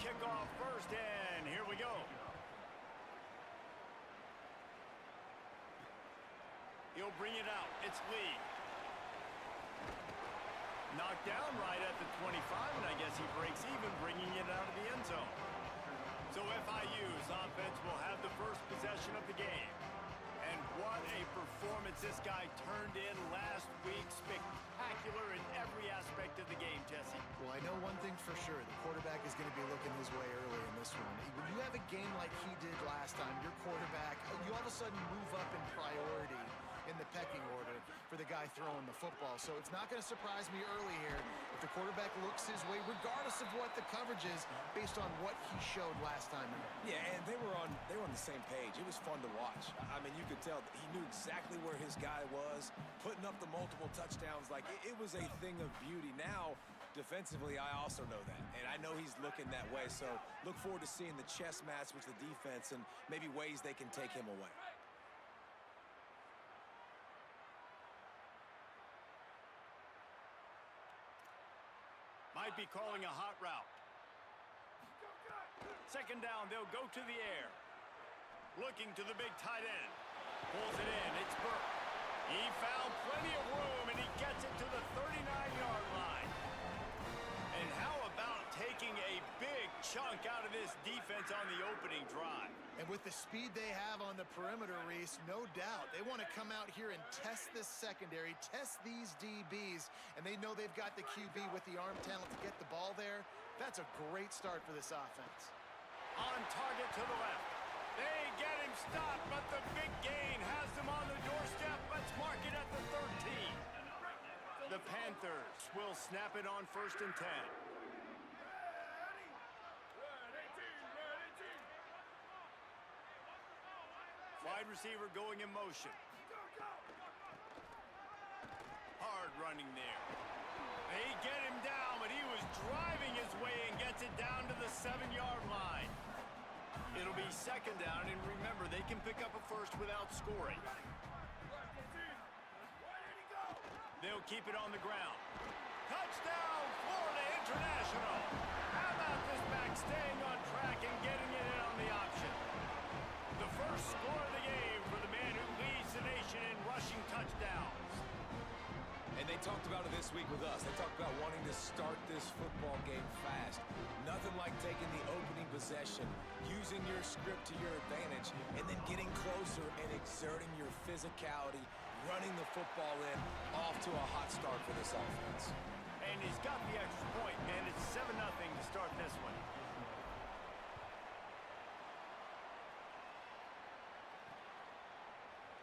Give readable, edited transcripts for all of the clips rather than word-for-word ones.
kick off first, and here we go. He'll bring it out. It's Lee. Knocked down right at the 25, and I guess he breaks even, bringing it out of the end zone. So FIU's offense will have the first possession of the game. And what a performance this guy turned in last week. Spectacular in every aspect of the game, Jesse. Well, I know one thing for sure. The quarterback is going to be looking his way early in this one. When you have a game like he did last time, your quarterback, you all of a sudden move up in priority in the pecking order for the guy throwing the football. So it's not going to surprise me early here if the quarterback looks his way, regardless of what the coverage is, based on what he showed last time. Yeah, and they were on the same page. It was fun to watch. I mean, you could tell he knew exactly where his guy was, putting up the multiple touchdowns. Like, it was a thing of beauty. Now, defensively, I also know that, and I know he's looking that way. So look forward to seeing the chess match with the defense and maybe ways they can take him away. Might be calling a hot route. Second down, they'll go to the air. Looking to the big tight end. Pulls it in, it's Burke. He found plenty of room, and he gets it to the 39-yard line. And how about taking a big chunk out of this defense on the opening drive? And with the speed they have on the perimeter, Reese, no doubt, they want to come out here and test this secondary, test these DBs, and they know they've got the QB with the arm talent to get the ball there. That's a great start for this offense. On target to the left. They get him stopped, but the big gain has them on the doorstep. Let's mark it at the 13. The Panthers will snap it on 1st and 10. Wide receiver going in motion. Hard running there. They get him down, but he was driving his way and gets it down to the 7-yard line. It'll be second down, and remember, they can pick up a first without scoring. They'll keep it on the ground. Touchdown, Florida International! How about this back staying on track and getting it in on the option? The first score of the game for the man who leads the nation in rushing touchdowns. And they talked about it this week with us. They talked about wanting to start this football game fast. Nothing like taking the opening possession, using your script to your advantage, and then getting closer and exerting your physicality, running the football in, off to a hot start for this offense. And he's got the extra point, and it's 7-0 to start this one.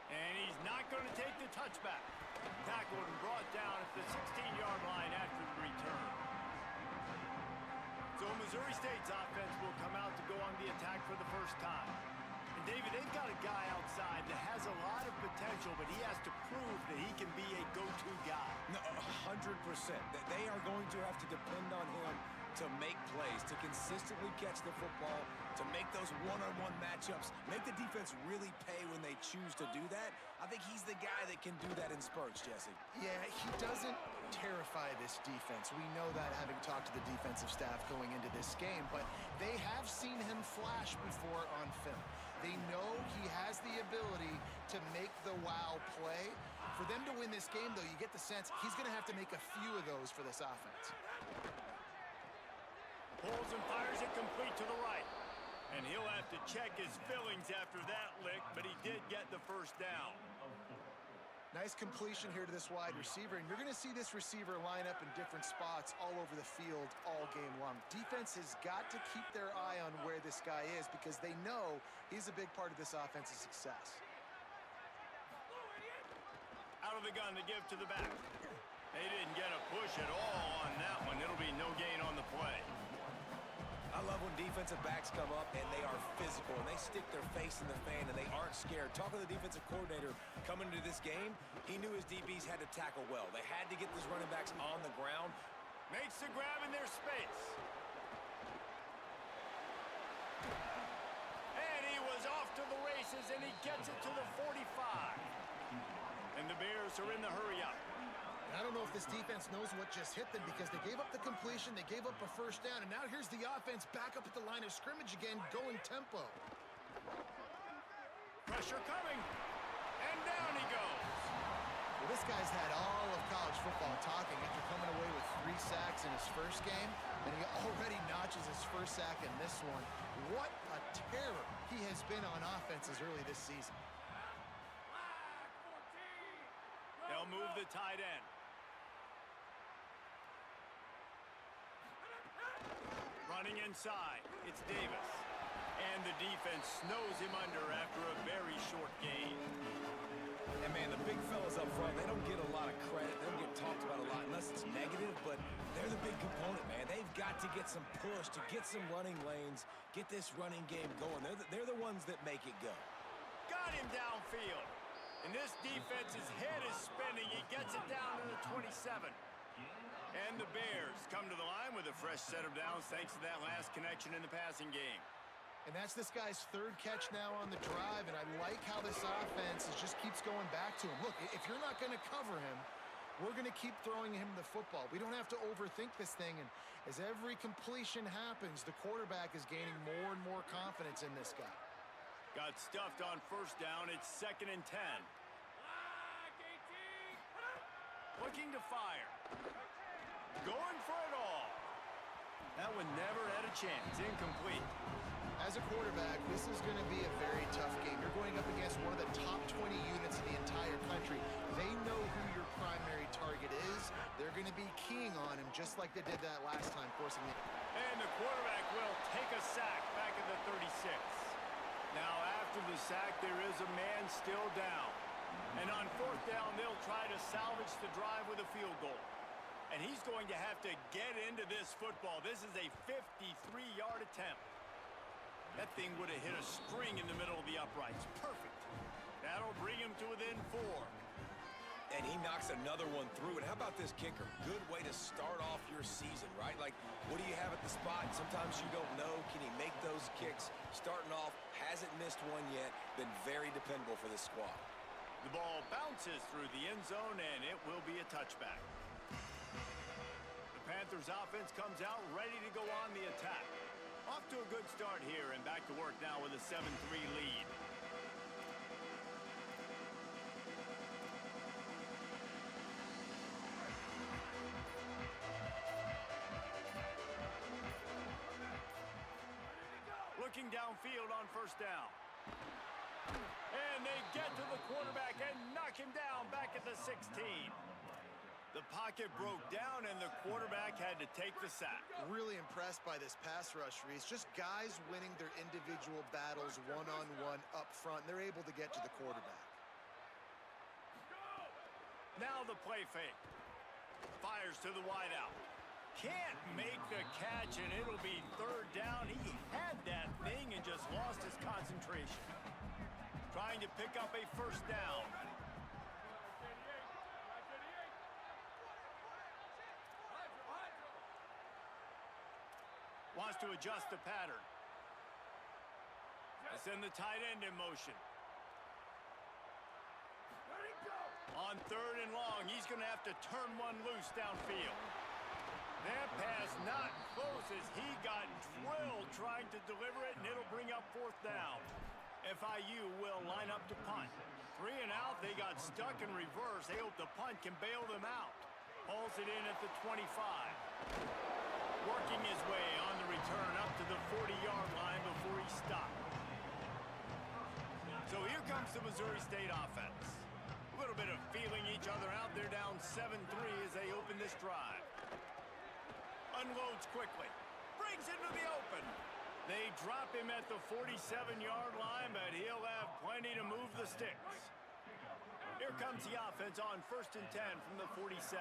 And he's not going to take the touchback. Tackled and brought down at the 16-yard line after the return. So Missouri State's offense will come out to go on the attack for the first time. And David, they've got a guy outside that has a lot of potential, but he has to prove that he can be a go-to guy. No, 100%. They are going to have to depend on him to make plays, to consistently catch the football, to make those one-on-one matchups, make the defense really pay when they choose to do that. I think he's the guy that can do that in spurts, Jesse. Yeah, he doesn't terrify this defense. We know that, having talked to the defensive staff going into this game, but they have seen him flash before on film. They know he has the ability to make the wow play. For them to win this game, though, you get the sense he's going to have to make a few of those for this offense. Pulls and fires it complete to the right. And he'll have to check his fillings after that lick, but he did get the first down. Nice completion here to this wide receiver, and you're going to see this receiver line up in different spots all over the field all game long. Defense has got to keep their eye on where this guy is because they know he's a big part of this offense's success. Out of the gun to give to the back. They didn't get a push at all on that one. It'll be no gain on the play. I love when defensive backs come up and they are physical and they stick their face in the fan and they aren't scared. Talking to the defensive coordinator coming into this game, he knew his DBs had to tackle well. They had to get these running backs on the ground. Makes the grab in their space. And he was off to the races, and he gets it to the 45. And the Bears are in the hurry up. I don't know if this defense knows what just hit them because they gave up the completion, they gave up a first down, and now here's the offense back up at the line of scrimmage again, going tempo. Pressure coming, and down he goes. Well, this guy's had all of college football talking after coming away with 3 sacks in his first game, and he already notches his first sack in this one. What a terror he has been on offense as early this season. They'll move the tight end. Running inside, it's Davis. And the defense snows him under after a very short gain. And, man, the big fellas up front, they don't get a lot of credit. They don't get talked about a lot unless it's negative, but they're the big component, man. They've got to get some push, to get some running lanes, get this running game going. They're the ones that make it go. Got him downfield. And this defense's head is spinning. He gets it down to the 27. And the Bears come to the line with a fresh set of downs thanks to that last connection in the passing game. And that's this guy's 3rd catch now on the drive, and I like how this offense just keeps going back to him. Look, if you're not going to cover him, we're going to keep throwing him the football. We don't have to overthink this thing, and as every completion happens, the quarterback is gaining more and more confidence in this guy. Got stuffed on first down. It's 2nd and 10. Looking to fire. Going for it all. That one never had a chance. Incomplete. As a quarterback, this is going to be a very tough game. You're going up against one of the top 20 units in the entire country. They know who your primary target is. They're going to be keying on him just like they did that last time, forcing it. And the quarterback will take a sack back at the 36. Now, after the sack, there is a man still down. And on 4th down, they'll try to salvage the drive with a field goal. And he's going to have to get into this football. This is a 53-yard attempt. That thing would have hit a string in the middle of the uprights. Perfect. That'll bring him to within 4. And he knocks another one through. And how about this kicker? Good way to start off your season, right? Like, what do you have at the spot? Sometimes you don't know. Can he make those kicks? Starting off, hasn't missed one yet. Been very dependable for this squad. The ball bounces through the end zone, and it will be a touchback. The Panthers offense comes out ready to go on the attack. Off to a good start here, and back to work now with a 7-3 lead. Looking downfield on first down. And they get to the quarterback and knock him down back at the 16. The pocket broke down, and the quarterback had to take the sack. Really impressed by this pass rush, Reese. Just guys winning their individual battles one-on-one up front. They're able to get to the quarterback. Now the play fake. Fires to the wideout. Can't make the catch, and it'll be 3rd down. He had that thing and just lost his concentration. Trying to pick up a first down. Wants to adjust the pattern. They send the tight end in motion. On 3rd and long, he's going to have to turn one loose downfield. That pass not close as he got drilled trying to deliver it, and it'll bring up 4th down. FIU will line up to punt. 3 and out, they got stuck in reverse. They hope the punt can bail them out. Hauls it in at the 25. Working his way on the return up to the 40-yard line before he stopped. So here comes the Missouri State offense. A little bit of feeling each other out. They're down 7-3 as they open this drive. Unloads quickly. Brings into the open. They drop him at the 47-yard line, but he'll have plenty to move the sticks. Here comes the offense on 1st and 10 from the 47.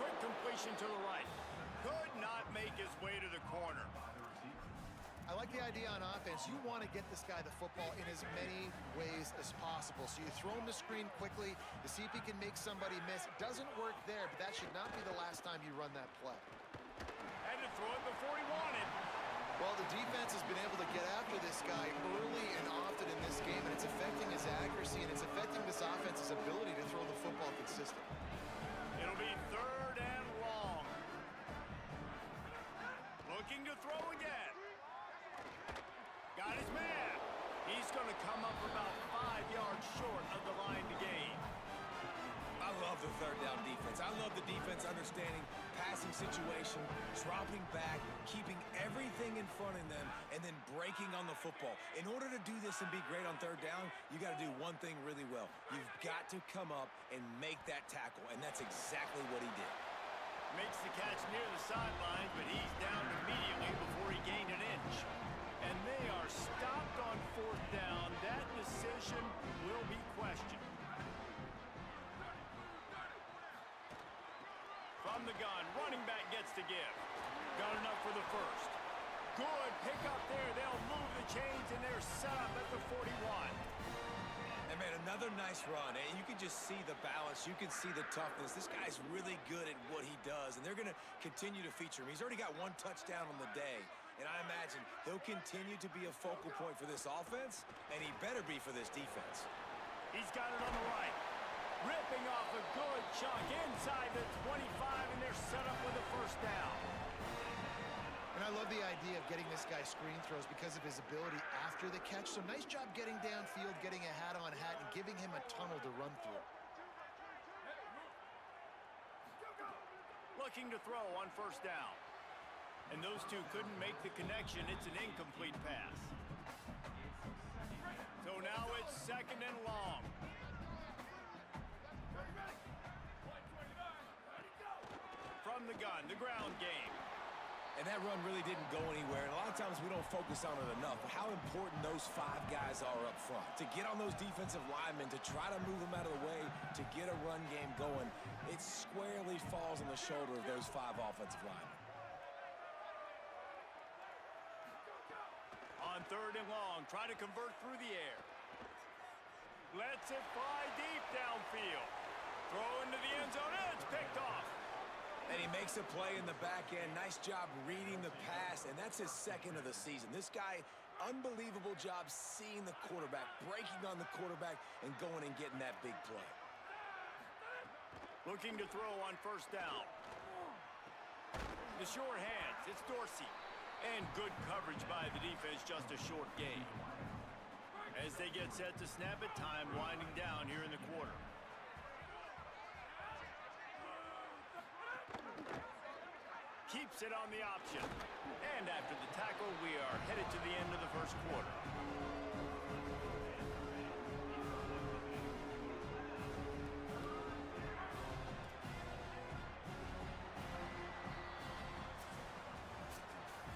Quick completion to the right. Could not make his way to the corner. I like the idea on offense. You want to get this guy the football in as many ways as possible. So you throw him the screen quickly to see if he can make somebody miss. It doesn't work there, but that should not be the last time you run that play. Had to throw it before he wanted. Well, the defense has been able to get after this guy early and often in this game, and it's affecting his accuracy, and it's affecting understanding passing situation, dropping back, keeping everything in front of them, and then breaking on the football. In order to do this and be great on third down, you got to do one thing really well. You've got to come up and make that tackle, and that's exactly what he did. Makes the catch near the sidelines, but he's down immediately before he gained an inch. And they are stopped on fourth down. That decision will be questioned. From the gun, running back gets to give. Got enough for the first. Good pick up there. They'll move the chains, and they're set up at the 41. And, man, another nice run. And you can just see the balance. You can see the toughness. This guy's really good at what he does, and they're going to continue to feature him. He's already got one touchdown on the day, and I imagine he'll continue to be a focal point for this offense, and he better be for this defense. He's got it on the right. Ripping off a good chunk inside the 25, and they're set up with a first down. And I love the idea of getting this guy screen throws because of his ability after the catch. So nice job getting downfield, getting a hat-on-hat, and giving him a tunnel to run through. Looking to throw on first down. And those two couldn't make the connection. It's an incomplete pass. So now it's second and long. From the gun, the ground game. And that run really didn't go anywhere. And a lot of times we don't focus on it enough. But how important those five guys are up front. To get on those defensive linemen, to try to move them out of the way, to get a run game going, it squarely falls on the shoulder of those five offensive linemen. On third and long, try to convert through the air. Lets it fly deep downfield. Throw into the end zone, and it's picked off. And he makes a play in the back end. Nice job reading the pass, and that's his second of the season. This guy, unbelievable job seeing the quarterback, breaking on the quarterback, and going and getting that big play. Looking to throw on first down. The short hands, it's Dorsey. And good coverage by the defense, just a short gain. As they get set to snap it, time winding down here in the quarter. Keeps it on the option. And after the tackle, we are headed to the end of the first quarter.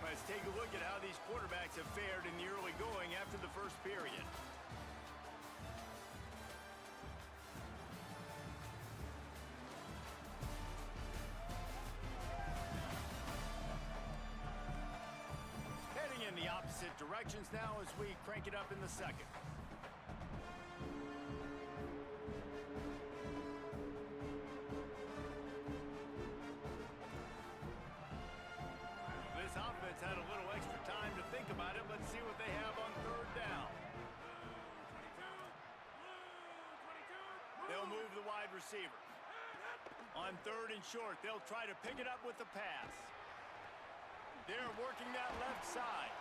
Let's take a look at how these quarterbacks have fared in the early going after the first period. In the opposite directions now as we crank it up in the second. This offense had a little extra time to think about it. Let's see what they have on third down. They'll move the wide receiver. On third and short, they'll try to pick it up with the pass. They're working that left side.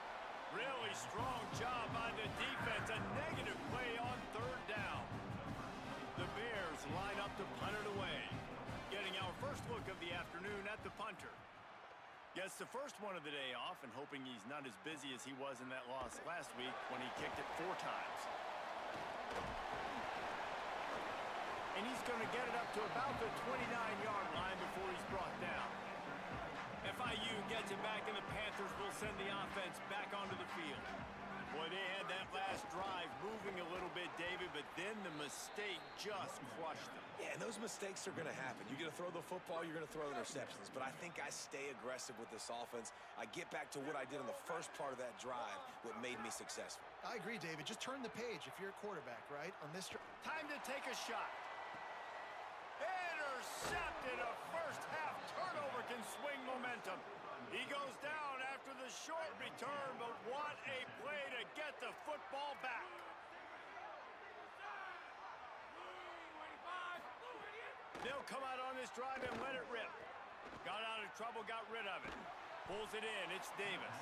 Really strong job by the defense. A negative play on third down. The Bears line up to punt it away. Getting our first look of the afternoon at the punter. Gets the first one of the day off and hoping he's not as busy as he was in that loss last week when he kicked it 4 times. And he's going to get it up to about the 29-yard line before he's brought down. FIU gets it back, and the Panthers will send the offense back onto the field. Boy, they had that last drive moving a little bit, David, but then the mistake just crushed them. Yeah, and those mistakes are going to happen. You're going to throw the football, you're going to throw interceptions. But I think I stay aggressive with this offense. I get back to what I did in the first part of that drive, what made me successful. I agree, David. Just turn the page if you're a quarterback, right? On this time to take a shot. Intercepted. A first-half turnover can swing momentum. He goes down after the short return, but what a play to get the football back. They'll come out on this drive and let it rip. Got out of trouble, got rid of it. Pulls it in, it's Davis.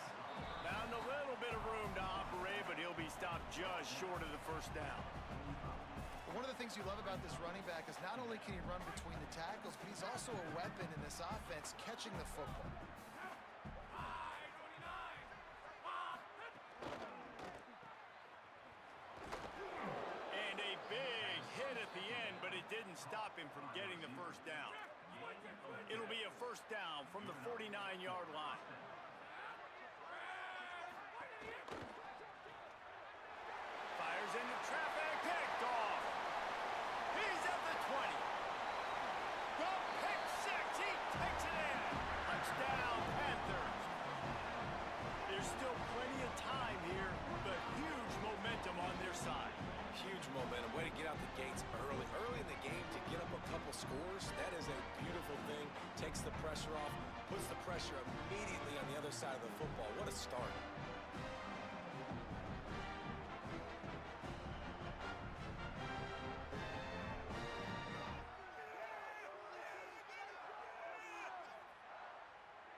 Found a little bit of room to operate, but he'll be stopped just short of the first down. One of the things you love about this running back is not only can he run between the tackles, but he's also a weapon in this offense catching the football. And a big hit at the end, but it didn't stop him from getting the first down. It'll be a first down from the 49-yard line. Fires into traffic, picked off. He's at the 20. The pick six, he takes it in. Touchdown, Panthers. There's still plenty of time here, but huge momentum on their side. Huge momentum. Way to get out the gates early. Early in the game to get up a couple scores. That is a beautiful thing. Takes the pressure off. Puts the pressure immediately on the other side of the football. What a start.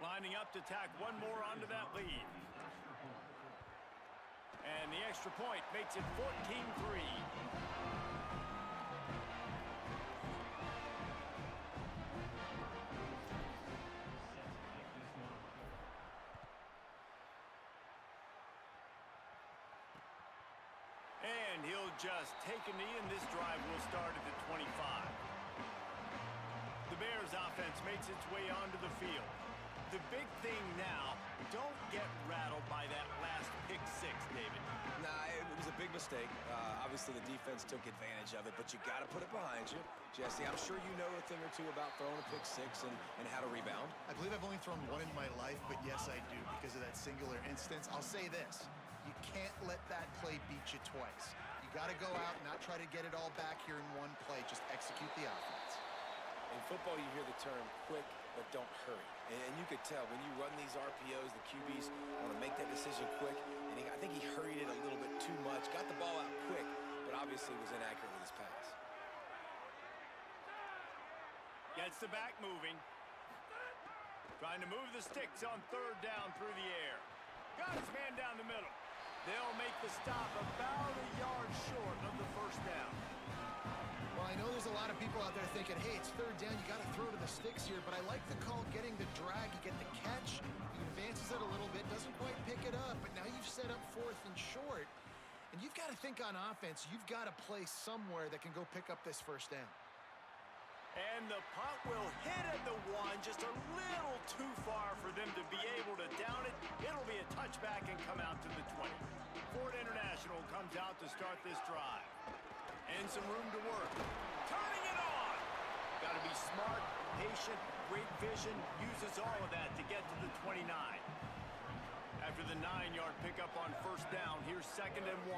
Lining up to tack one more onto that lead. And the extra point makes it 14-3. And he'll just take a knee, and this drive will start at the 25. The Bears offense makes its way onto the field. The big thing now, don't get rattled by that last pick six, David. Nah, it was a big mistake. Obviously, the defense took advantage of it, but you got to put it behind you. Jesse, I'm sure you know a thing or two about throwing a pick six and how to rebound. I believe I've only thrown one in my life, but yes, I do because of that singular instance. I'll say this. You can't let that play beat you twice. You got to go out and not try to get it all back here in one play. Just execute the offense. In football, you hear the term quick, but don't hurry. And you could tell when you run these RPOs, the QBs want to make that decision quick. And I think he hurried it a little bit too much. Got the ball out quick, but obviously was inaccurate with his pass. Gets the back moving. Trying to move the sticks on third down through the air. Got his man down the middle. They'll make the stop about a yard short of the first down. Well, I know there's a lot of people out there thinking, hey, it's third down, you got to throw to the sticks here, but I like the call getting the drag. You get the catch, he advances it a little bit, doesn't quite pick it up, but now you've set up fourth and short, and you've got to think on offense, you've got to play somewhere that can go pick up this first down. And the punt will hit at the one, just a little too far for them to be able to down it. It'll be a touchback and come out to the 20. Ford International comes out to start this drive. And some room to work. Turning it on! Got to be smart, patient, great vision, uses all of that to get to the 29. After the 9-yard pickup on first down, here's 2nd and 1.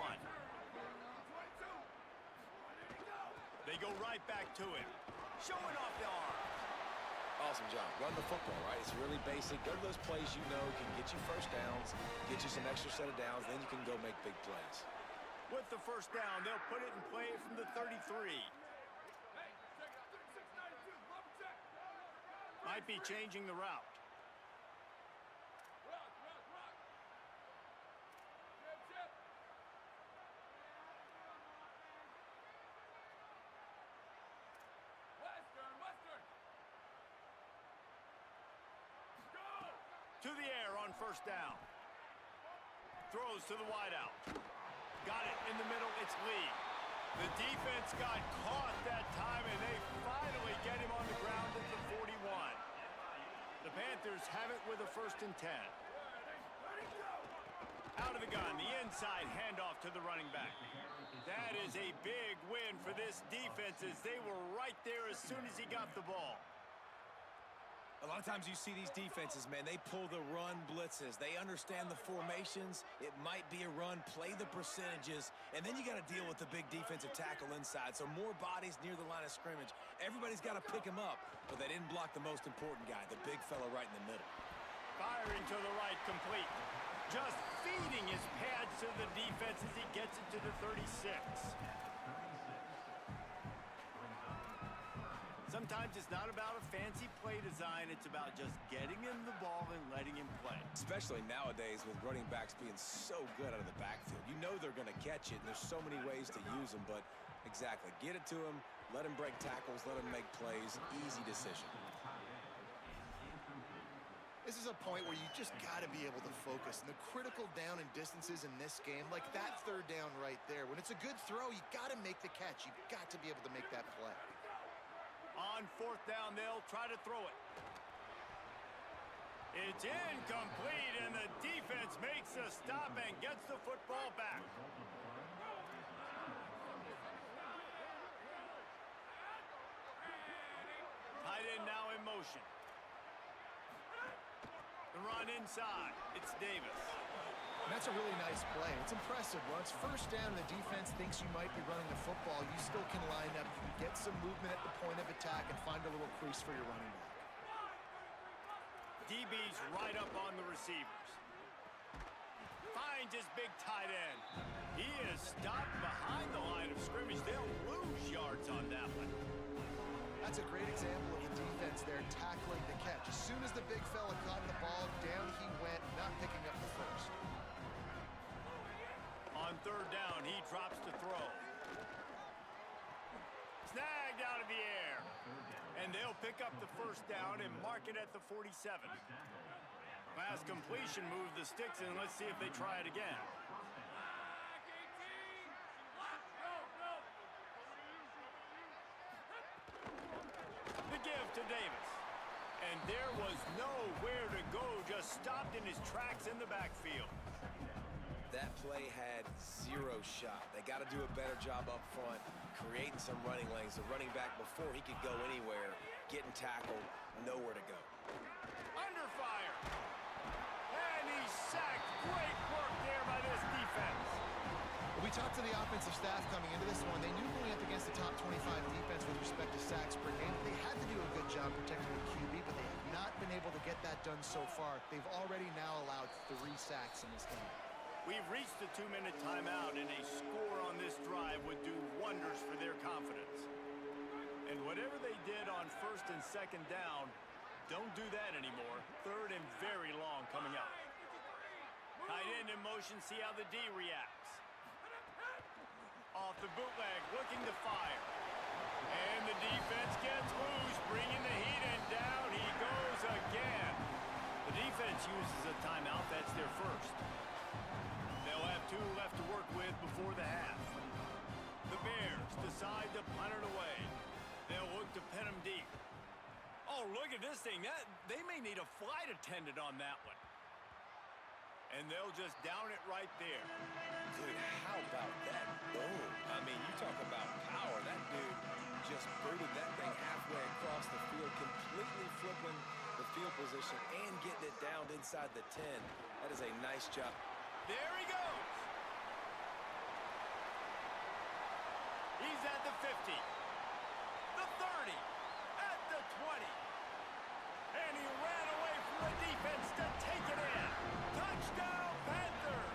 They go right back to him. Showing off the arm. Awesome job. Run the football, right? It's really basic. Go to those plays you know can get you first downs, get you some extra set of downs, then you can go make big plays. With the first down, they'll put it in play from the 33. Might be changing the route. To the air on first down. Throws to the wideout. Got it in the middle, it's Lee. The defense got caught that time, and they finally get him on the ground at the 41. The Panthers have it with a 1st and 10. Out of the gun, the inside handoff to the running back. That is a big win for this defense as they were right there as soon as he got the ball. A lot of times you see these defenses, man, they pull the run blitzes. They understand the formations. It might be a run, play the percentages, and then you got to deal with the big defensive tackle inside. So more bodies near the line of scrimmage. Everybody's got to pick him up, but they didn't block the most important guy, the big fella right in the middle. Firing to the right, complete. Just feeding his pads to the defense as he gets it to the 36. Sometimes it's not about a fancy play design. It's about just getting him the ball and letting him play. Especially nowadays with running backs being so good out of the backfield. You know they're going to catch it, and there's so many ways to use them, but Exactly. Get it to him. Let him break tackles. Let him make plays. Easy decision. This is a point where you just got to be able to focus. And the critical down and distances in this game, like that third down right there, when it's a good throw, you got to make the catch. You've got to be able to make that play. On fourth down, they'll try to throw it. It's incomplete, and the defense makes a stop and gets the football back. Tight end now in motion. The run inside. It's Davis. And that's a really nice play. It's impressive. Once first down and the defense thinks you might be running the football, you still can line up. You can get some movement at the point of attack and find a little crease for your running back. DB's right up on the receivers. Finds his big tight end. He is stopped behind the line of scrimmage. They'll lose yards on that one. That's a great example of the defense there tackling the catch. As soon as the big fella caught the ball, down he went, not picking up the first. On third down, he drops to throw. Snagged out of the air. And they'll pick up the first down and mark it at the 47. Pass completion, move the sticks, and let's see if they try it again. The give to Davis. And there was nowhere to go, just stopped in his tracks in the backfield. That play had zero shot. They got to do a better job up front, creating some running lanes. The running back, before he could go anywhere, getting tackled, nowhere to go. Under fire. And he's sacked. Great work there by this defense. Well, we talked to the offensive staff coming into this one. They knew going up against the top 25 defense with respect to sacks per game. They had to do a good job protecting the QB, but they have not been able to get that done so far. They've already now allowed 3 sacks in this game. We've reached the 2-minute timeout, and a score on this drive would do wonders for their confidence. And whatever they did on first and second down, don't do that anymore. Third and very long coming up. Tight end in motion, see how the D reacts. Off the bootleg, looking to fire. And the defense gets loose, bringing the heat, and down he goes again. The defense uses a timeout. That's their first. They'll have 2 left to work with before the half. The Bears decide to punt it away. They'll look to pin him deep. Oh, look at this thing. They may need a flight attendant on that one. And they'll just down it right there. Dude, how about that boom? I mean, you talk about power. That dude just booted that thing halfway across the field, completely flipping the field position and getting it down inside the 10. That is a nice job. There he goes. He's at the 50, the 30, at the 20. And he ran away from the defense to take it in. Touchdown, Panthers.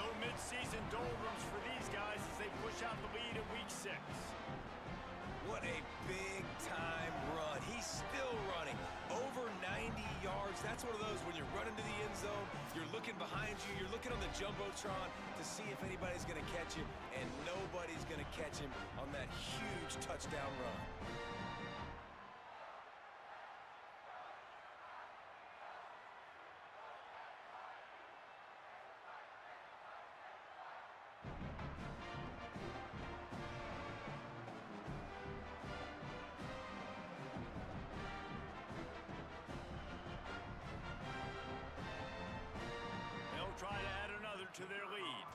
No midseason doldrums for these guys as they push out the lead in week 6. What a big-time run. He's still running. Over 90 yards. That's one of those when you're running to the end zone, you're looking behind you, you're looking on the Jumbotron to see if anybody's going to catch him, and nobody's going to catch him on that huge touchdown run. Try to add another to their lead.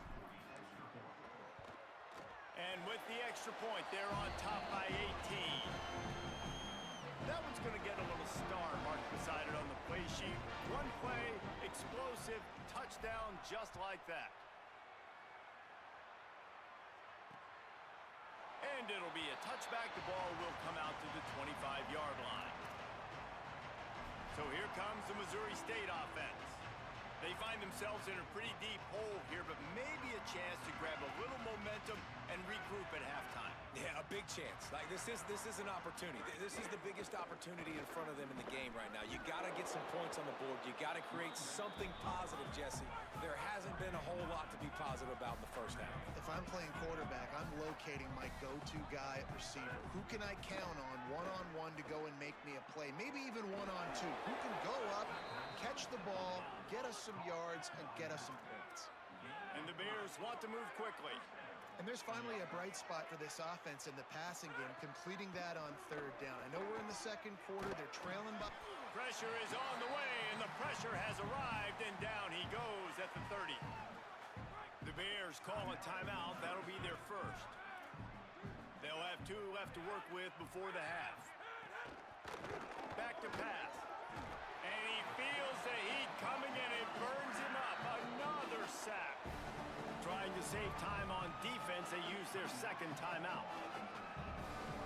And with the extra point, they're on top by 18. That one's going to get a little star marked beside it on the play sheet. One play, explosive, touchdown just like that. And it'll be a touchback. The ball will come out to the 25-yard line. So here comes the Missouri State offense. They find themselves in a pretty deep hole here, but maybe a chance to grab a little momentum and regroup at halftime. Yeah, a big chance. Like, this is an opportunity. This is the biggest opportunity in front of them in the game right now. You got to get some points on the board. You got to create something positive, Jesse. There hasn't been a whole lot to be positive about in the first half. If I'm playing quarterback, I'm locating my go-to guy at receiver. Who can I count on one-on-one to go and make me a play? Maybe even one-on-two. Who can go up, catch the ball, get us some yards, and get us some points? And the Bears want to move quickly. And there's finally a bright spot for this offense in the passing game, completing that on third down. I know we're in the second quarter. They're trailing by. Pressure is on the way, and the pressure has arrived, and down he goes at the 30. The Bears call a timeout. That'll be their first. They'll have 2 left to work with before the half. Back to pass. And he feels the heat coming, and it burns him up. Another sack. Trying to save time on defense, they use their second timeout.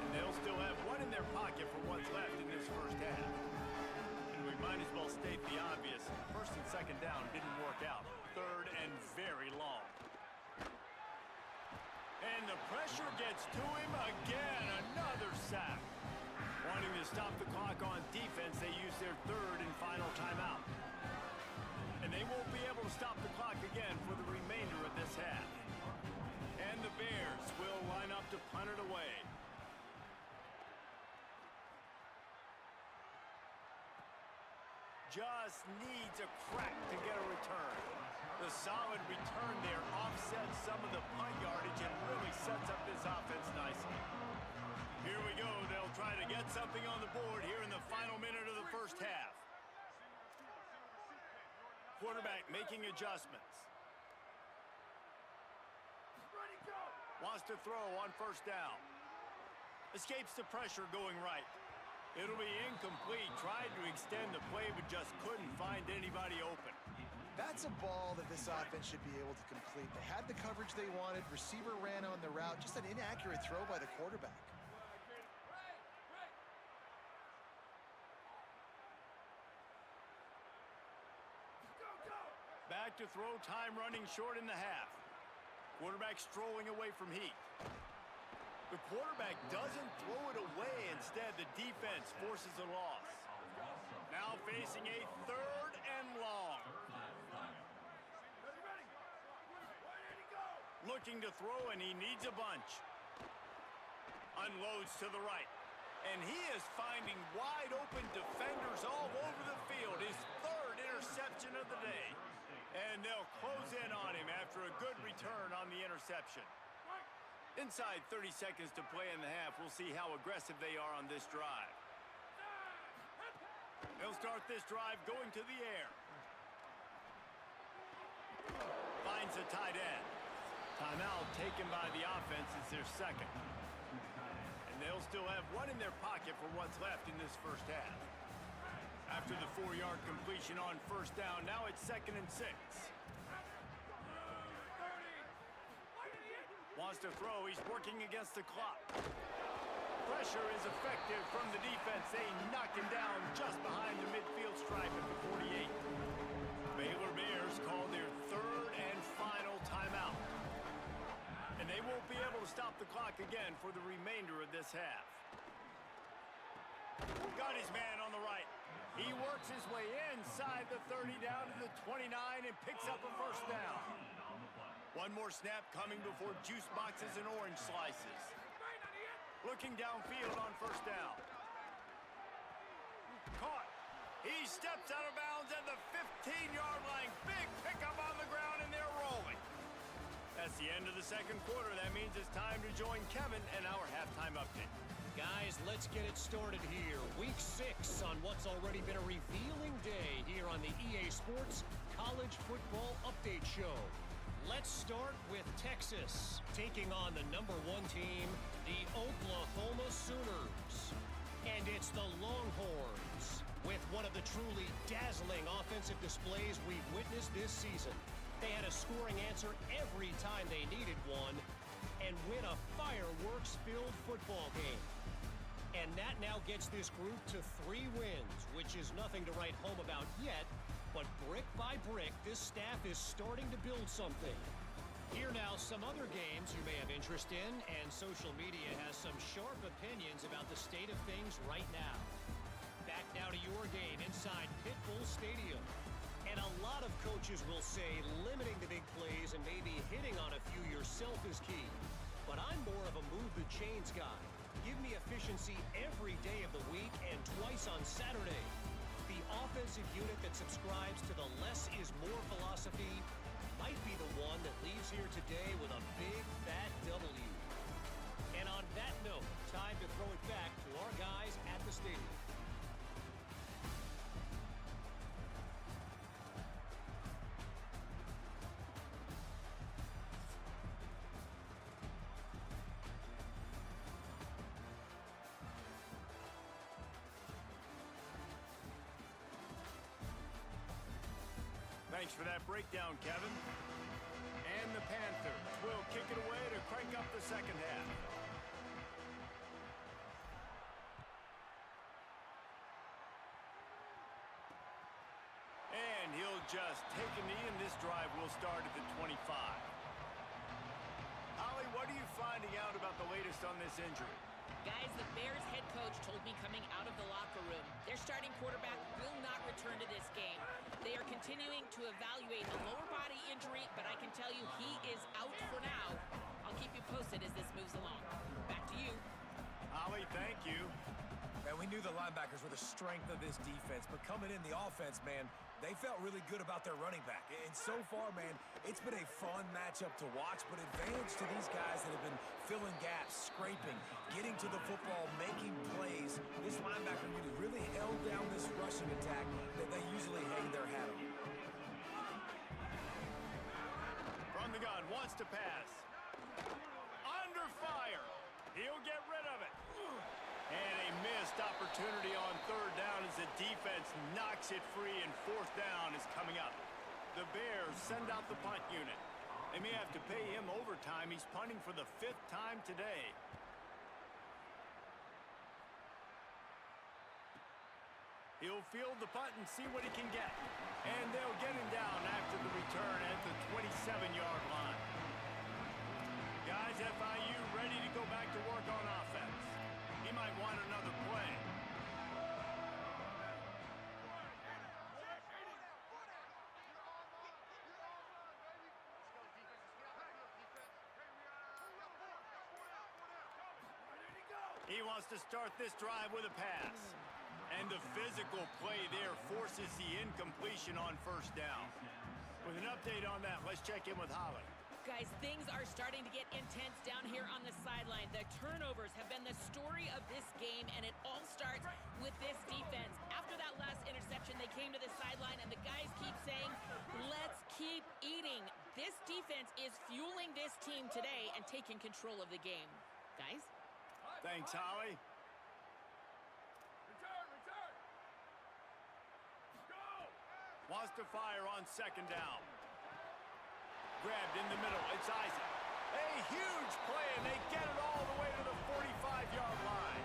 And they'll still have 1 in their pocket for what's left in this first half. And we might as well state the obvious. First and second down didn't work out. Third and very long. And the pressure gets to him again. Another sack. Wanting to stop the clock on defense, they use their third and final timeout. And they won't be able to stop the clock again for the remainder of this half. And the Bears will line up to punt it away. Just needs a crack to get a return. The solid return there offsets some of the punt yardage and really sets up this offense nicely. Here we go. They'll try to get something on the board here in the final minute of the first half. Quarterback making adjustments. Wants to throw on first down. Escapes the pressure going right. It'll be incomplete. Tried to extend the play, but just couldn't find anybody open. That's a ball that this offense should be able to complete. They had the coverage they wanted. Receiver ran on the route. Just an inaccurate throw by the quarterback. Back to throw, time running short in the half. Quarterback strolling away from heat. The quarterback doesn't throw it away. Instead, the defense forces a loss. Now facing a third and long. Looking to throw, and he needs a bunch. Unloads to the right. And he is finding wide open defenders all over the field. His third interception of the day. And they'll close in on him after a good return on the interception. Inside 30 seconds to play in the half. We'll see how aggressive they are on this drive. They'll start this drive going to the air. Finds a tight end. Timeout taken by the offense. It's their second. And they'll still have 1 in their pocket for what's left in this first half. After the 4-yard completion on first down, now it's 2nd and 6. Wants to throw, he's working against the clock. Pressure is effective from the defense. They knock him down just behind the midfield stripe at the 48. Baylor Bears call their third and final timeout. And they won't be able to stop the clock again for the remainder of this half. Got his man on the right. He works his way inside the 30 down to the 29 and picks up a first down. 1 more snap coming before juice boxes and orange slices. Looking downfield on first down. Caught. He steps out of bounds at the 15-yard line. Big pickup on the ground, and they're rolling. That's the end of the second quarter. That means it's time to join Kevin and our halftime update. Guys, let's get it started here. Week 6 on what's already been a revealing day here on the EA Sports College Football Update Show. Let's start with Texas, taking on the number 1 team, the Oklahoma Sooners. And it's the Longhorns, with one of the truly dazzling offensive displays we've witnessed this season. They had a scoring answer every time they needed one, and win a fireworks-filled football game. And that now gets this group to 3 wins, which is nothing to write home about yet, but brick by brick, this staff is starting to build something. Here now, some other games you may have interest in, and social media has some sharp opinions about the state of things right now. Back now to your game inside Pitbull Stadium. And a lot of coaches will say limiting the big plays and maybe hitting on a few yourself is key. But I'm more of a move the chains guy. Give me efficiency every day of the week and twice on Saturday. The offensive unit that subscribes to the less is more philosophy might be the one that leaves here today with a big fat W. And on that note, time to throw it back to our guys at the stadium. Thanks for that breakdown, Kevin. And the Panthers will kick it away to crank up the second half. And he'll just take a knee, and this drive will start at the 25. Holly, what are you finding out about the latest on this injury? Guys, the Bears head coach told me coming out of the locker room, their starting quarterback will not return to this game. They are continuing to evaluate a lower body injury, but I can tell you he is out for now. I'll keep you posted as this moves along. Back to you. Holly, thank you. And we knew the linebackers were the strength of this defense, but coming in the offense, man, they felt really good about their running back. And so far, man, it's been a fun matchup to watch, but advantage to these guys that have been filling gaps, scraping, getting to the football, making plays. This linebacker unit really held down this rushing attack that they usually hang their hat on. From the gun, wants to pass. Under fire. He'll get rid of it. And a missed opportunity on third down as the defense knocks it free, and fourth down is coming up. The Bears send out the punt unit. They may have to pay him overtime. He's punting for the 5th time today. He'll field the punt and see what he can get. And they'll get him down after the return at the 27-yard line. Guys, FIU ready to go back to work on offense. He might want another play. He wants to start this drive with a pass. And the physical play there forces the incompletion on first down. With an update on that, let's check in with Holly. Guys, things are starting to get intense down here on the sideline. The turnovers have been the story of this game, and it all starts with this defense. After that last interception, they came to the sideline, and the guys keep saying, let's keep eating. This defense is fueling this team today and taking control of the game. Guys? Thanks, Holly. Wants to fire on second down. Grabbed in the middle. It's Isaac. A huge play, and they get it all the way to the 45-yard line.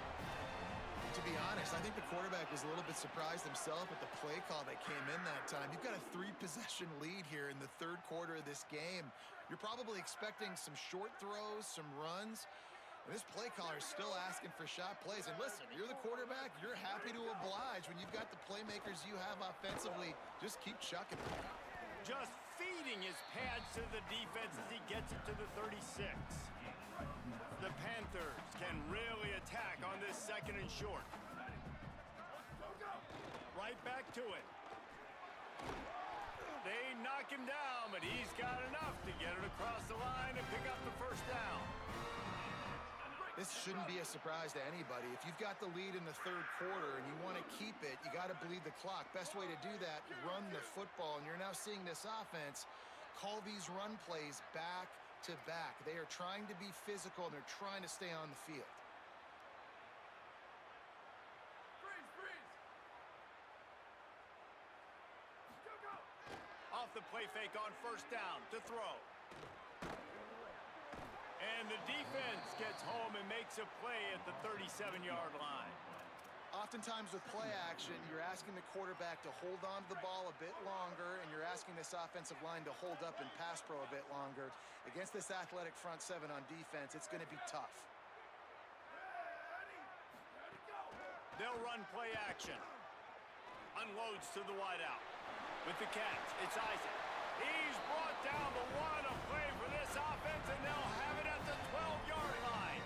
To be honest, I think the quarterback was a little bit surprised himself at the play call that came in that time. You've got a 3-possession lead here in the third quarter of this game. You're probably expecting some short throws, some runs. And this play caller is still asking for shot plays. And listen, you're the quarterback. You're happy to oblige when you've got the playmakers you have offensively. Just keep chucking them. Just feeding his pads to the defense as he gets it to the 36. The Panthers can really attack on this second and short. Right back to it. They knock him down, but he's got enough to get it across the line and pick up the first down. This shouldn't be a surprise to anybody. If you've got the lead in the third quarter and you want to keep it, you got to bleed the clock. Best way to do that, run the football. And you're now seeing this offense call these run plays back to back. They are trying to be physical, and they're trying to stay on the field. Off the play fake on first down to throw. And the defense gets home and makes a play at the 37-yard line. Oftentimes with play action, you're asking the quarterback to hold on to the ball a bit longer, and you're asking this offensive line to hold up and pass pro a bit longer. Against this athletic front seven on defense, it's going to be tough. They'll run play action. Unloads to the wideout. With the catch, it's Isaac. He's brought down, but what a play for this offense, and they'll have it at the 12-yard line.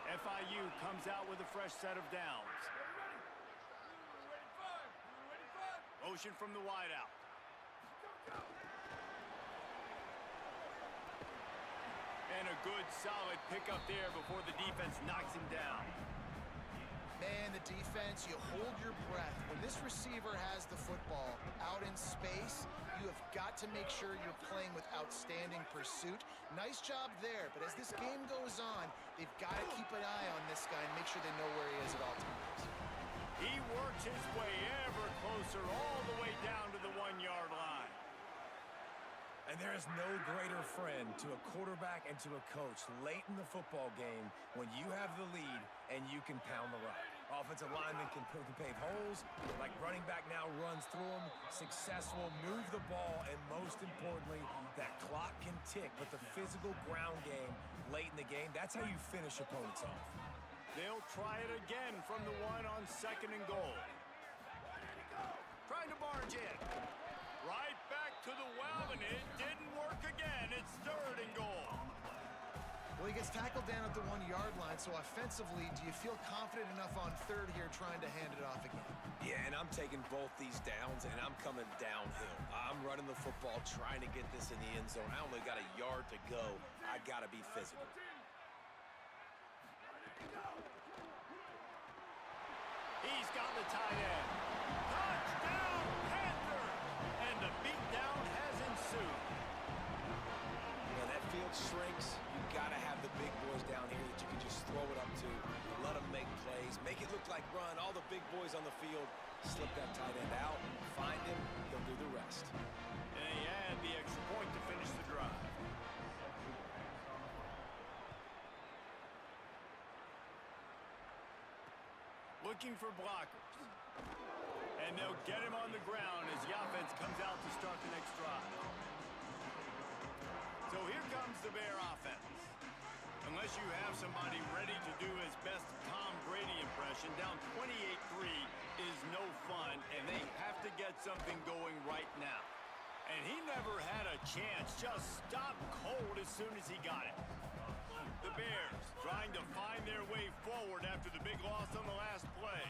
FIU comes out with a fresh set of downs. Motion from the wideout. And a good, solid pickup there before the defense knocks him down. Man, the defense, you hold your breath. When this receiver has the football out in space, you have got to make sure you're playing with outstanding pursuit. Nice job there, but as this game goes on, they've got to keep an eye on this guy and make sure they know where he is at all times. He works his way ever closer all the way down to the 1-yard line. And there is no greater friend to a quarterback and to a coach late in the football game when you have the lead and you can pound the rock. Offensive linemen can pave holes, like running back now runs through them, successful, move the ball, and most importantly, that clock can tick. But the physical ground game late in the game, that's how you finish opponents off. They'll try it again from the 1 on 2nd and goal. Trying to barge in. Right back to the well, and it didn't work again. It's 3rd and goal. Well, he gets tackled down at the 1-yard line, so offensively, do you feel confident enough on 3rd here trying to hand it off again? Yeah, and I'm taking both these downs, and I'm coming downhill. I'm running the football, trying to get this in the end zone. I only got a yard to go. I got to be physical. He's got the tight end. Touchdown, Panther! And the beatdown has ensued. When that field shrinks, you got to have the big boys down here that you can just throw it up to, let them make plays, make it look like run. All the big boys on the field, slip that tight end out, find him, they'll do the rest. And he had the extra point to finish the drive. Looking for blockers. And they'll get him on the ground as the offense comes out to start the next drive. So here comes the Bear offense. Unless you have somebody ready to do his best Tom Brady impression, down 28-3 is no fun, and they have to get something going right now. And he never had a chance, just stopped cold as soon as he got it. The Bears trying to find their way forward after the big loss on the last play.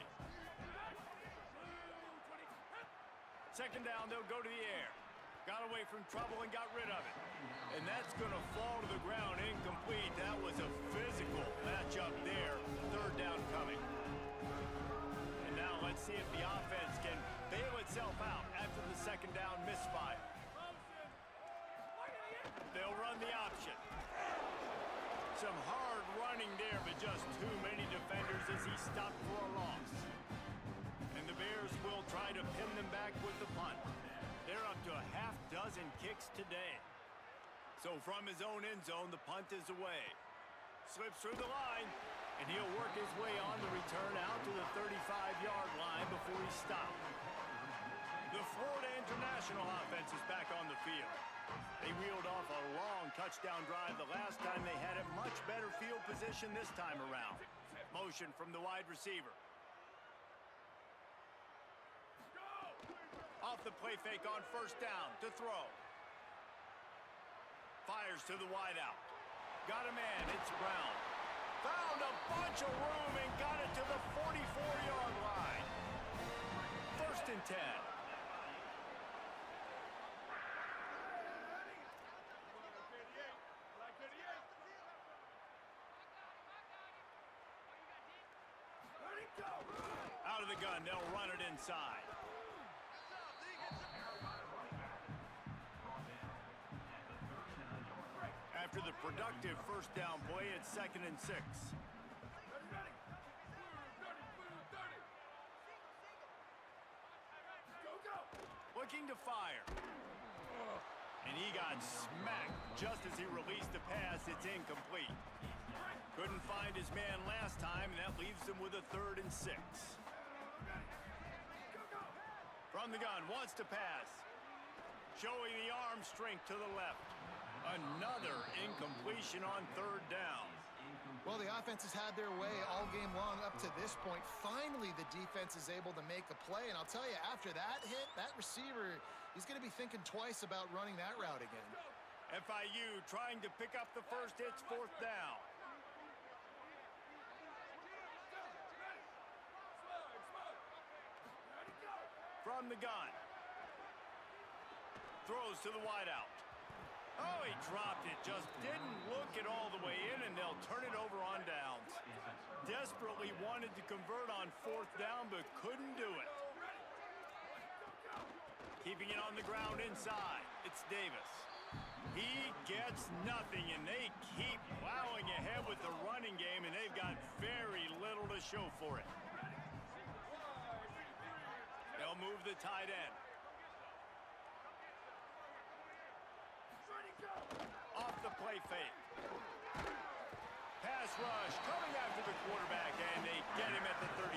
2nd down, they'll go to the air. Got away from trouble and got rid of it. And that's going to fall to the ground incomplete. That was a physical matchup there. 3rd down coming. And now let's see if the offense can bail itself out after the 2nd down misfire. They'll run the option. Some hard running there, but just too many defenders as he stopped for a loss. And the Bears will try to pin them back with the punt. They're up to a half-dozen kicks today. So from his own end zone, the punt is away. Slips through the line, and he'll work his way on the return out to the 35-yard line before he stopped. The Florida International offense is back on the field. They reeled off a long touchdown drive the last time. They had a much better field position this time around. Motion from the wide receiver. Off the play fake on 1st down to throw. Fires to the wideout. Got a man, it's Brown. Found a bunch of room and got it to the 44-yard line. 1st and 10. Out of the gun, they'll run it inside. After the productive 1st down play, it's 2nd and 6. Looking to fire. And he got smacked just as he released the pass. It's incomplete. Couldn't find his man last time, and that leaves him with a 3rd and 6. From the gun, wants to pass. Showing the arm strength to the left. Another incompletion on 3rd down. Well, the offense has had their way all game long up to this point. Finally, the defense is able to make a play. And I'll tell you, after that hit, that receiver, he's going to be thinking twice about running that route again. FIU trying to pick up the first. It's 4th down. From the gun. Throws to the wideout. Oh, he dropped it. Just didn't look it all the way in, and they'll turn it over on downs. Desperately wanted to convert on 4th down, but couldn't do it. Keeping it on the ground inside. It's Davis. He gets nothing, and they keep plowing ahead with the running game, and they've got very little to show for it. They'll move the tight end. Off the play fake. Pass rush coming after the quarterback, and they get him at the 32.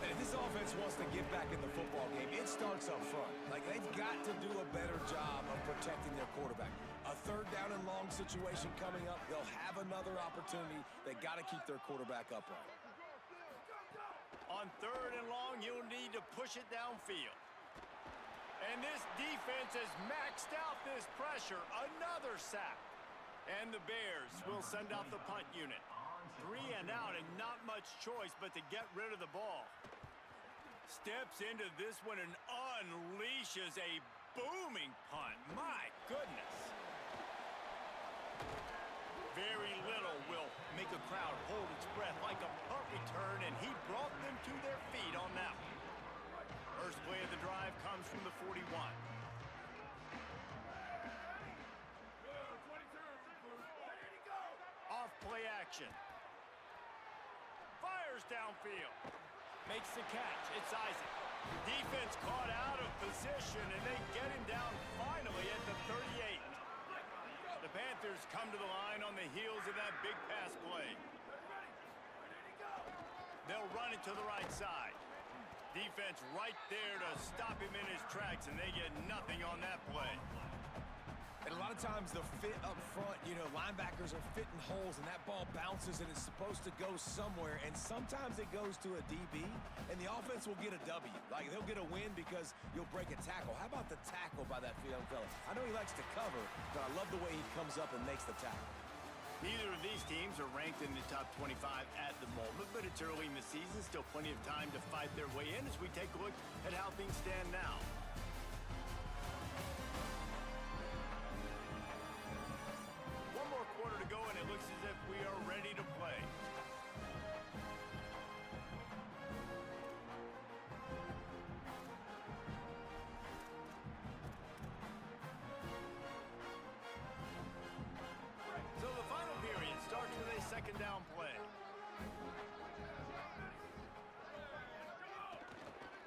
And if this offense wants to get back in the football game, it starts up front. Like, they've got to do a better job of protecting their quarterback. A 3rd down and long situation coming up. They'll have another opportunity. They got to keep their quarterback upright. On 3rd and long, you'll need to push it downfield. And this defense has maxed out this pressure. Another sack. And the Bears will send out the punt unit. 3 and out, and not much choice but to get rid of the ball. Steps into this one and unleashes a booming punt. My goodness. Very little will make a crowd hold its breath like a punt return, and he brought them to their feet on that one. First play of the drive comes from the 41. Off play action. Fires downfield. Makes the catch. It's Isaac. Defense caught out of position, and they get him down finally at the 38. The Panthers come to the line on the heels of that big pass play. They'll run it to the right side. Defense right there to stop him in his tracks, and they get nothing on that play. And a lot of times the fit up front, you know, linebackers are fitting holes, and that ball bounces, and it's supposed to go somewhere, and sometimes it goes to a DB, and the offense will get a W. Like, they'll get a win because you'll break a tackle. How about the tackle by that young fella? I know he likes to cover, but I love the way he comes up and makes the tackle. Neither of these teams are ranked in the top 25 at the moment, but it's early in the season. Still plenty of time to fight their way in as we take a look at how things stand now. One more quarter to go, and it looks as if we are ready to play. So the final period starts with a 2nd down play.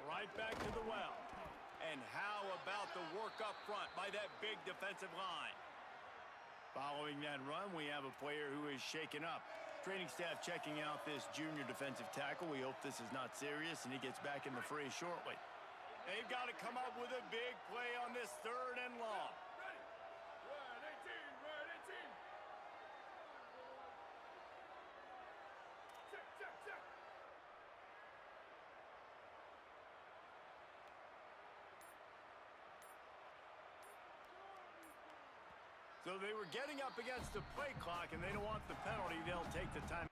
Right back to the well. And how about the work up front by that big defensive line? Following that run, we have a player who is shaken up. Training staff checking out this junior defensive tackle. We hope this is not serious, and he gets back in the fray shortly. They've got to come up with a big play on this 3rd and long. So they were getting up against the play clock, and they don't want the penalty. They'll take the time.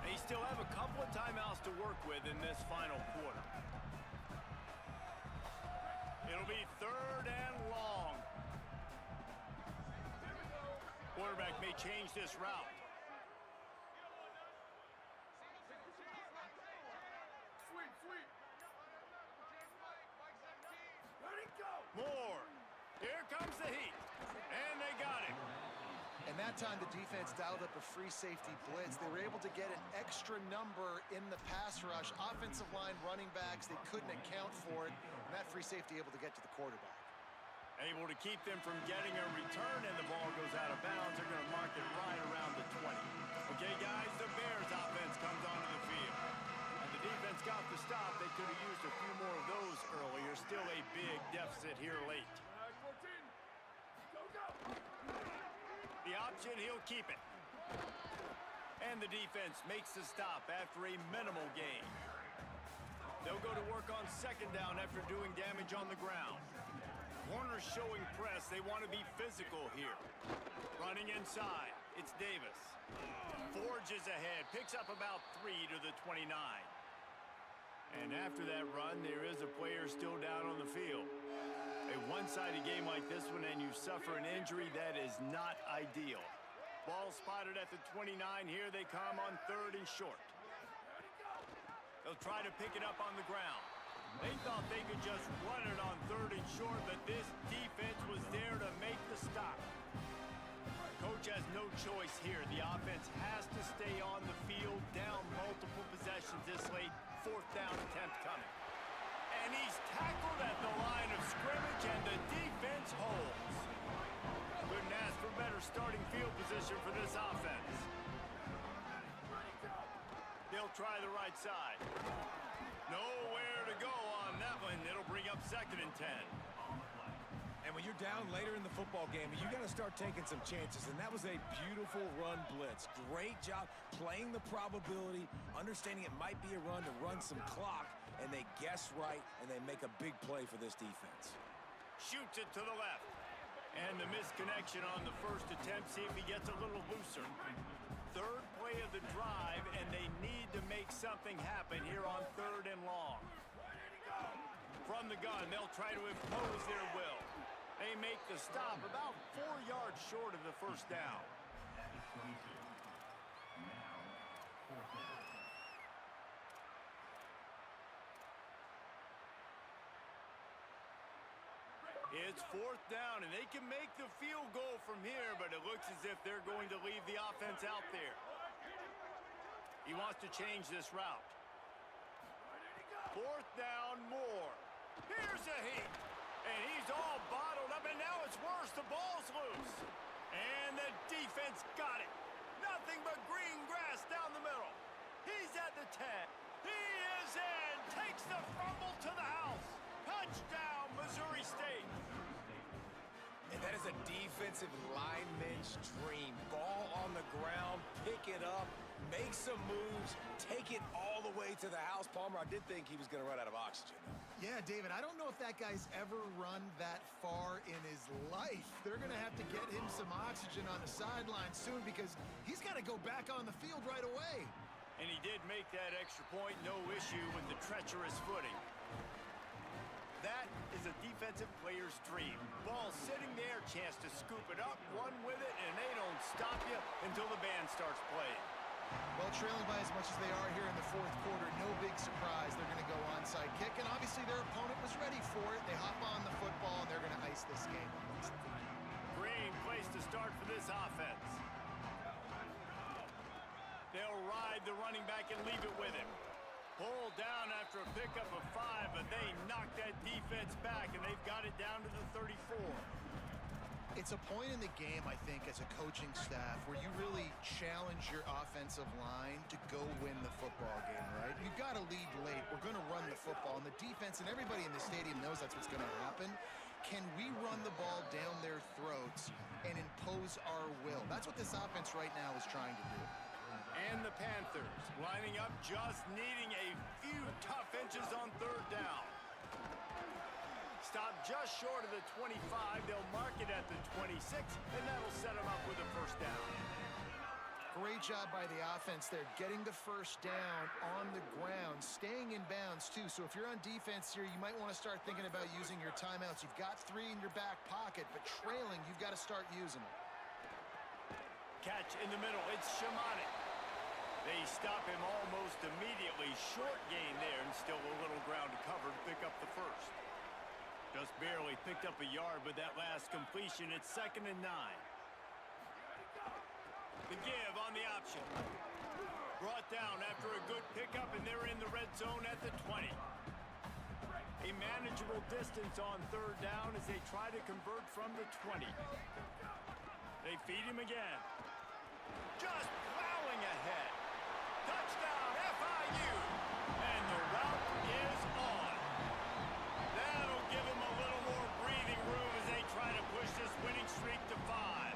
They still have a couple of timeouts to work with in this final quarter. It'll be 3rd and long. Quarterback may change this route. More. Here comes the heat. And they got him. And that time the defense dialed up a free safety blitz. They were able to get an extra number in the pass rush. Offensive line, running backs, they couldn't account for it. And that free safety able to get to the quarterback. Able to keep them from getting a return, and the ball goes out of bounds. They're going to mark it right around the 20. Okay, guys, the Bears offense comes onto the field. And the defense got the stop. They could have used a few more of those earlier. Still a big deficit here late. The option, he'll keep it. And the defense makes the stop after a minimal gain. They'll go to work on second down after doing damage on the ground. Corners showing press. They want to be physical here. Running inside. It's Davis. Forges ahead. Picks up about 3 to the 29. And after that run, there is a player still down on the field. A one-sided game like this one, and you suffer an injury, that is not ideal. Ball spotted at the 29. Here they come on 3rd and short. They'll try to pick it up on the ground. They thought they could just run it on 3rd and short, but this defense was there to make the stop. Coach has no choice here. The offense has to stay on the field, down multiple possessions this late. 4th down attempt coming. And he's tackled at the line of scrimmage, and the defense holds. Couldn't ask for better starting field position for this offense. They'll try the right side. Nowhere to go on that one. It'll bring up 2nd and 10. And when you're down later in the football game, you got to start taking some chances. And that was a beautiful run blitz. Great job playing the probability, understanding it might be a run to run some clock, and they guess right, and they make a big play for this defense. Shoots it to the left. And the misconnection on the first attempt. See if he gets a little looser. 3rd play of the drive, and they need to make something happen here on 3rd and long. From the gun, they'll try to impose their will. They make the stop about 4 yards short of the 1st down. It's 4th down, and they can make the field goal from here, but it looks as if they're going to leave the offense out there. He wants to change this route. 4th down, more. Here's a heat, and he's all bottled up, and now it's worse. The ball's loose, and the defense got it. Nothing but green grass down the middle. He's at the 10. He is in. Takes the fumble to the house. Touchdown, Missouri State. And that is a defensive lineman's dream. Ball on the ground, pick it up, make some moves, take it all the way to the house. Palmer, I did think he was going to run out of oxygen. Yeah, David, I don't know if that guy's ever run that far in his life. They're going to have to get him some oxygen on the sideline soon because he's got to go back on the field right away. And he did make that extra point. No issue with the treacherous footing. That is a defensive player's dream. Ball sitting there, chance to scoop it up, run with it, and they don't stop you until the band starts playing. Well, trailing by as much as they are here in the 4th quarter, no big surprise. They're going to go onside kick, and obviously their opponent was ready for it. They hop on the football, and they're going to ice this game. Great place to start for this offense. They'll ride the running back and leave it with him. Pulled down after a pickup of 5, but they knocked that defense back, and they've got it down to the 34. It's a point in the game, I think, as a coaching staff where you really challenge your offensive line to go win the football game, right? You've got to lead late. We're going to run the football, and the defense and everybody in the stadium knows that's what's going to happen. Can we run the ball down their throats and impose our will? That's what this offense right now is trying to do. And the Panthers lining up, just needing a few tough inches on 3rd down. Stop just short of the 25. They'll mark it at the 26, and that'll set them up with a 1st down. Great job by the offense there, getting the 1st down on the ground, staying in bounds too. So if you're on defense here, you might want to start thinking about using your timeouts. You've got 3 in your back pocket, but trailing, you've got to start using them. Catch in the middle. It's Shamanic. They stop him almost immediately. Short gain there, and still a little ground to cover to pick up the 1st. Just barely picked up a yard, but that last completion, it's 2nd and 9. The give on the option. Brought down after a good pickup, and they're in the red zone at the 20. A manageable distance on third down as they try to convert from the 20. They feed him again. Just plowing ahead. Touchdown, FIU! And the route is on. That'll give them a little more breathing room as they try to push this winning streak to 5.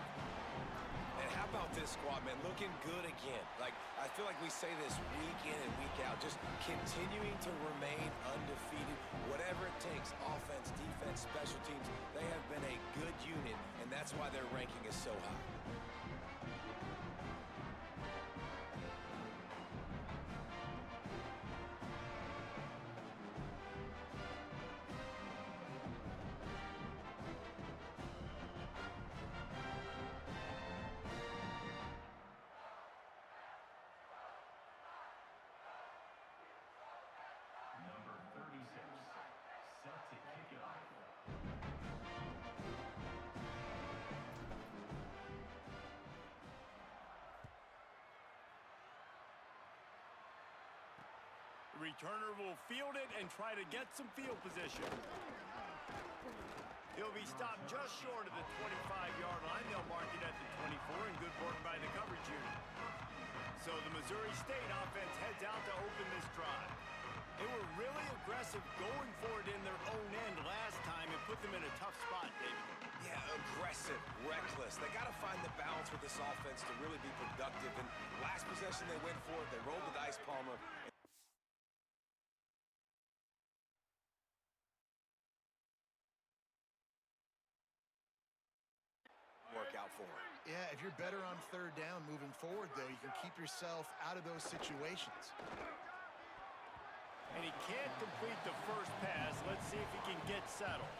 And how about this squad, man? Looking good again. Like, I feel like we say this week in and week out, just continuing to remain undefeated. Whatever it takes, offense, defense, special teams, they have been a good unit, and that's why their ranking is so high. The returner will field it and try to get some field position. He'll be stopped just short of the 25-yard line. They'll mark it at the 24, and good work by the coverage unit. So the Missouri State offense heads out to open this drive. They were really aggressive going for it in their own end last time and put them in a tough spot, David. Yeah, aggressive, reckless. They got to find the balance with this offense to really be productive. And last possession they went for it. They rolled the dice, Palmer. Work out for him. Yeah, if you're better on third down moving forward, though, you can keep yourself out of those situations. And he can't complete the first pass. Let's see if he can get settled.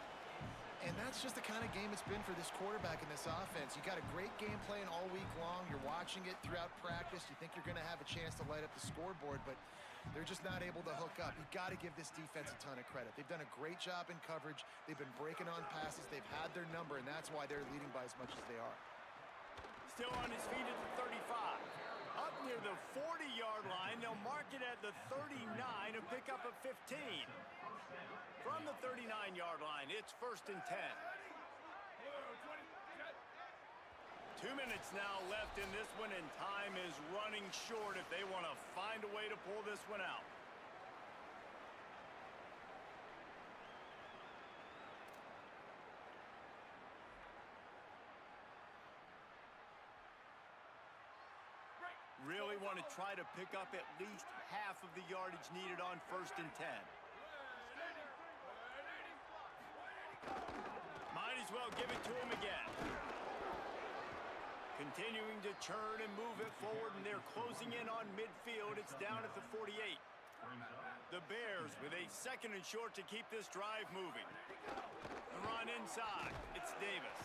And that's just the kind of game it's been for this quarterback in this offense. You got a great game plan all week long. You're watching it throughout practice. You think you're going to have a chance to light up the scoreboard, but they're just not able to hook up. You got to give this defense a ton of credit. They've done a great job in coverage. They've been breaking on passes. They've had their number, and that's why they're leading by as much as they are. Still on his feet at the 35. Up near the 40-yard line, they'll mark it at the 39 and pick up a 15. From the 39-yard line, it's 1st and 10. 2 minutes now left in this one, and time is running short if they want to find a way to pull this one out. Really want to try to pick up at least half of the yardage needed on 1st and 10. Might as well give it to him again. Continuing to churn and move it forward, and they're closing in on midfield. It's down at the 48. The Bears with a 2nd and short to keep this drive moving. The run inside. It's Davis.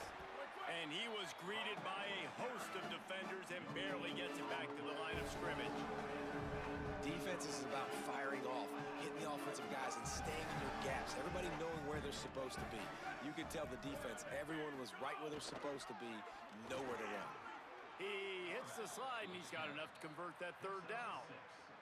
And he was greeted by a host of defenders and barely gets it back to the line of scrimmage. Defense is about firing off, hitting the offensive guys, and staying in their gaps. Everybody knowing where they're supposed to be. You can tell the defense, everyone was right where they're supposed to be, nowhere to run. He hits the slide, and he's got enough to convert that 3rd down.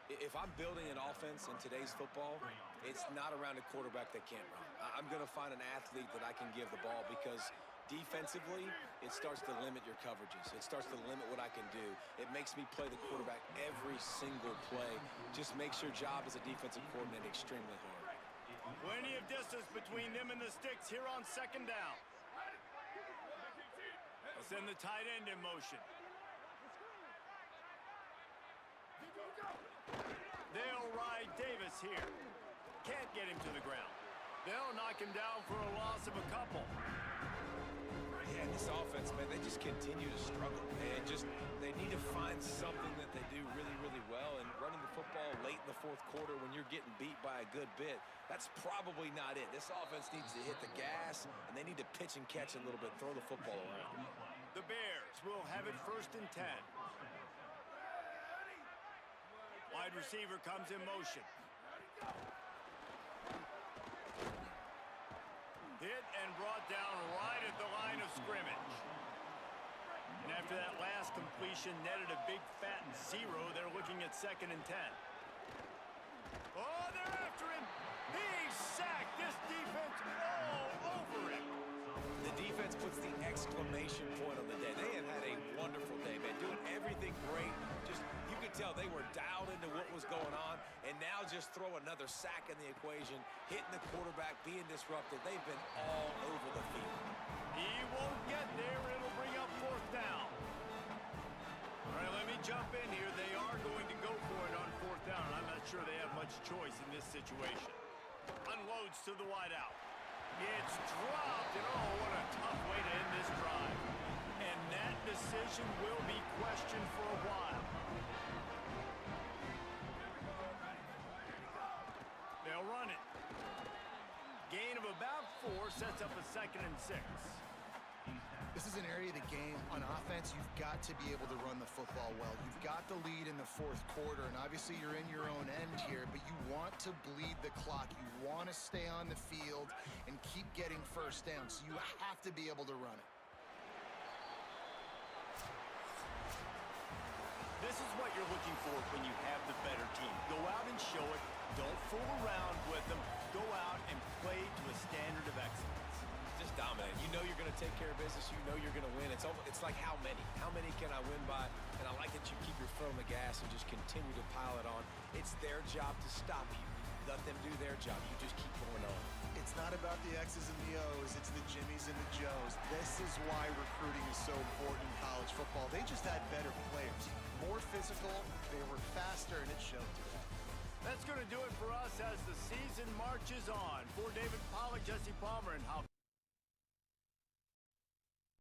If I'm building an offense in today's football, it's not around a quarterback that can't run. I'm going to find an athlete that I can give the ball, because defensively, it starts to limit your coverages. It starts to limit what I can do. It makes me play the quarterback every single play. Just makes your job as a defensive coordinator extremely hard. Plenty of distance between them and the sticks here on 2nd down. They'll send the tight end in motion. They'll ride Davis here. Can't get him to the ground. They'll knock him down for a loss of a couple. Yeah, this offense, man, they just continue to struggle. And they need to find something that they do really, really well. And running the football late in the 4th quarter when you're getting beat by a good bit, that's probably not it. This offense needs to hit the gas, and they need to pitch and catch a little bit, throw the football around. The Bears will have it 1st and 10. Wide receiver comes in motion. Hit and brought down right at the line of scrimmage. And after that last completion netted a big fat 0, they're looking at 2nd and 10. Oh, they're after him. He's sacked. This defense all over him. The defense puts the exclamation point on the day. They have had a wonderful day, man, doing everything great. Just, you could tell they were dialed into what was going on, and now just throw another sack in the equation, hitting the quarterback, being disrupted. They've been all over the field. He won't get there. It'll bring up 4th down. All right, let me jump in here. They are going to go for it on 4th down. I'm not sure they have much choice in this situation. Unloads to the wideout. It's dropped, and oh, what a tough way to end this drive. And that decision will be questioned for a while. They'll run it. Gain of about 4 sets up a 2nd and 6. This is an area of the game on offense you've got to be able to run the football well. You've got the lead in the 4th quarter, and obviously you're in your own end here, but you want to bleed the clock. You want to stay on the field and keep getting 1st down, so you have to be able to run it. This is what you're looking for when you have the better team. Go out and show it. Don't fool around with them. Go out and play to a standard of excellence. Just dominate. You know you're going to take care of business. You know you're going to win. It's like how many? How many can I win by? And I like that you keep your foot on the gas and just continue to pile it on. It's their job to stop you. Let them do their job. You just keep going on. It's not about the X's and the O's. It's the Jimmies and the Joes. This is why recruiting is so important in college football. They just had better players. More physical, they were faster, and it showed today. That's going to do it for us as the season marches on. For David Pollack, Jesse Palmer, and how